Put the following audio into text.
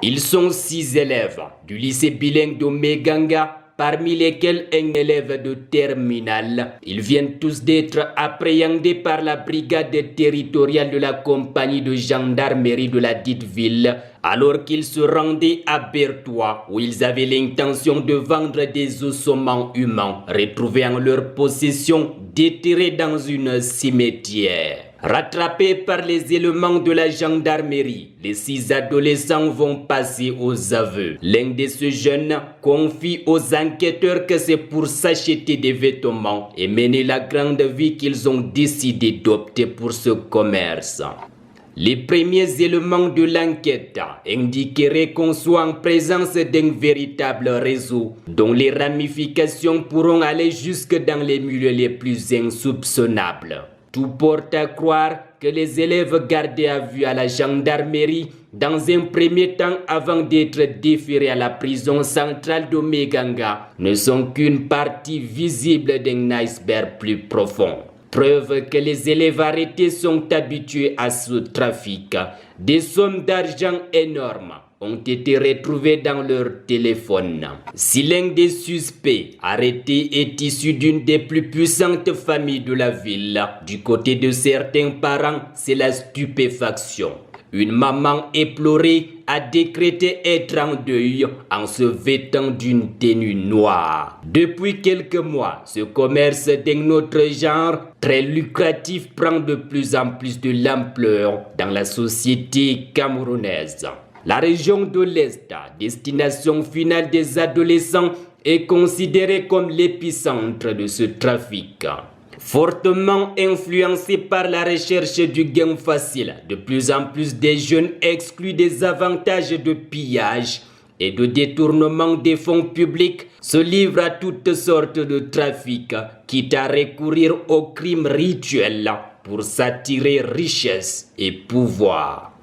Ils sont 6 élèves du lycée bilingue de Meganga, parmi lesquels un élève de terminale. Ils viennent tous d'être appréhendés par la brigade territoriale de la compagnie de gendarmerie de la dite ville, alors qu'ils se rendaient à Bertois, où ils avaient l'intention de vendre des ossements humains retrouvés en leur possession, déterrés dans une cimetière. Rattrapés par les éléments de la gendarmerie, les 6 adolescents vont passer aux aveux. L'un de ces jeunes confie aux enquêteurs que c'est pour s'acheter des vêtements et mener la grande vie qu'ils ont décidé d'opter pour ce commerce. Les premiers éléments de l'enquête indiqueraient qu'on soit en présence d'un véritable réseau dont les ramifications pourront aller jusque dans les milieux les plus insoupçonnables. Tout porte à croire que les élèves gardés à vue à la gendarmerie dans un premier temps avant d'être déférés à la prison centrale de Meganga ne sont qu'une partie visible d'un iceberg plus profond. Preuve que les élèves arrêtés sont habitués à ce trafic. Des sommes d'argent énormes ont été retrouvées dans leur téléphone. Si l'un des suspects arrêtés est issu d'une des plus puissantes familles de la ville, du côté de certains parents, c'est la stupéfaction. Une maman éplorée a décrété être en deuil en se vêtant d'une tenue noire. Depuis quelques mois, ce commerce d'un autre genre, très lucratif, prend de plus en plus de l'ampleur dans la société camerounaise. La région de l'Est, destination finale des adolescents, est considérée comme l'épicentre de ce trafic. Fortement influencé par la recherche du gain facile, de plus en plus des jeunes exclus des avantages de pillage et de détournement des fonds publics se livrent à toutes sortes de trafics, quitte à recourir aux crimes rituels pour s'attirer richesse et pouvoir.